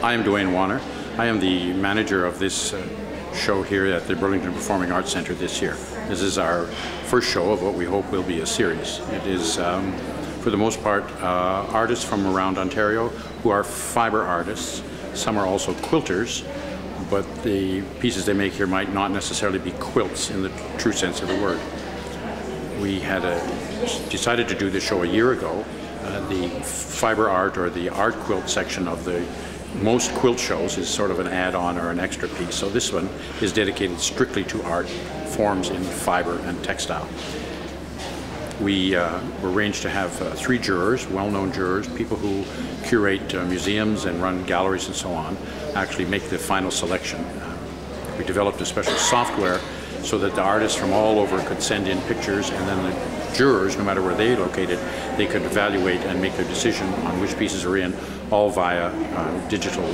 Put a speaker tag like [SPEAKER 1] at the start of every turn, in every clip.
[SPEAKER 1] I am Dwayne Wanner. I am the manager of this show here at the Burlington Performing Arts Center this year. This is our first show of what we hope will be a series. It is, for the most part, artists from around Ontario who are fiber artists. Some are also quilters, but the pieces they make here might not necessarily be quilts in the true sense of the word. We had decided to do this show a year ago. The fiber art or the art quilt section of the most quilt shows is sort of an add-on or an extra piece. So this one is dedicated strictly to art forms in fiber and textile. We arranged to have 3 jurors, well-known jurors, people who curate museums and run galleries and so on, actually make the final selection. We developed a special software so that the artists from all over could send in pictures, and then the jurors, no matter where they located, they could evaluate and make their decision on which pieces are in, all via digital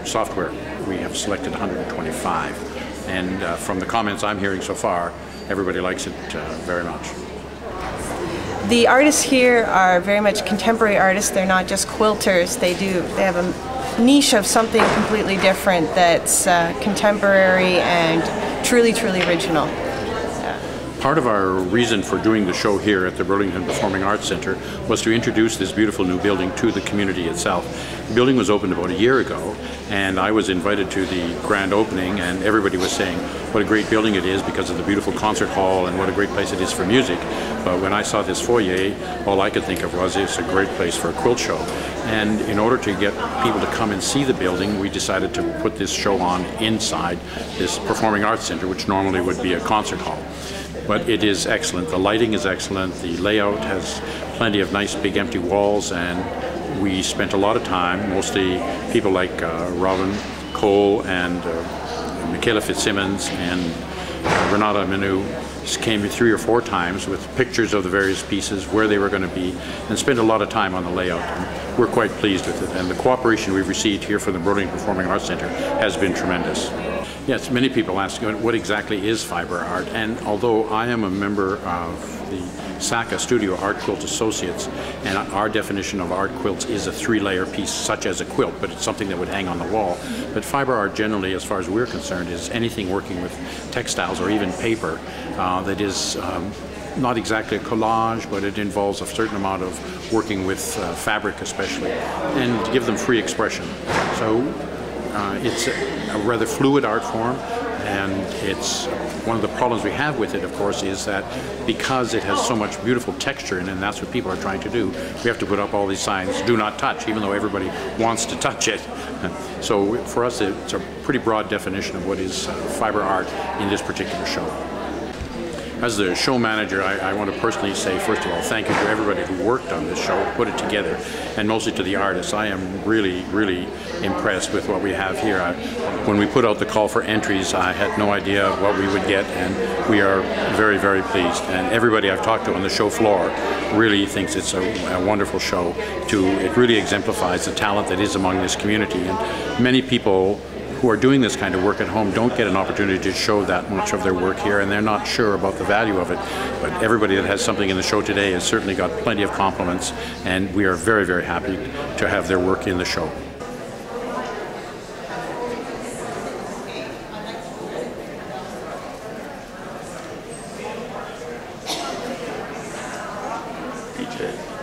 [SPEAKER 1] software. We have selected 125, and from the comments I'm hearing so far, everybody likes it very much.
[SPEAKER 2] The artists here are very much contemporary artists. They're not just quilters. They have a niche of something completely different that's contemporary and truly original.
[SPEAKER 1] Part of our reason for doing the show here at the Burlington Performing Arts Center was to introduce this beautiful new building to the community itself. The building was opened about a year ago, and I was invited to the grand opening, and everybody was saying what a great building it is because of the beautiful concert hall and what a great place it is for music. But when I saw this foyer, all I could think of was it's a great place for a quilt show. And in order to get people to come and see the building, we decided to put this show on inside this Performing Arts Center, which normally would be a concert hall. But it is excellent. The lighting is excellent. The layout has plenty of nice big empty walls, and we spent a lot of time, mostly people like Robin Cole and Michaela Fitzsimmons and Renata Manu came 3 or 4 times with pictures of the various pieces, where they were going to be, and spent a lot of time on the layout. And we're quite pleased with it, and the cooperation we've received here from the Burlington Performing Arts Center has been tremendous. Yes, many people ask what exactly is fiber art, and although I am a member of the SAQA Studio Art Quilt Associates, and our definition of art quilts is a 3-layer piece such as a quilt, but it's something that would hang on the wall. But fiber art generally, as far as we're concerned, is anything working with textiles or even paper that is not exactly a collage, but it involves a certain amount of working with fabric especially, and to give them free expression. So it's a rather fluid art form, and it's one of the problems we have with it, of course, is that because it has so much beautiful texture in it, and that's what people are trying to do, we have to put up all these signs, do not touch, even though everybody wants to touch it. So for us, it's a pretty broad definition of what is fiber art in this particular show. As the show manager, I want to personally say, first of all, thank you to everybody who worked on this show, put it together, and mostly to the artists. I am really impressed with what we have here. When we put out the call for entries, I had no idea what we would get, and we are very pleased. And everybody I've talked to on the show floor really thinks it's a wonderful show. It really exemplifies the talent that is among this community, and many people who are doing this kind of work at home don't get an opportunity to show that much of their work here, and they're not sure about the value of it. But everybody that has something in the show today has certainly got plenty of compliments, and we are very happy to have their work in the show.
[SPEAKER 3] DJ.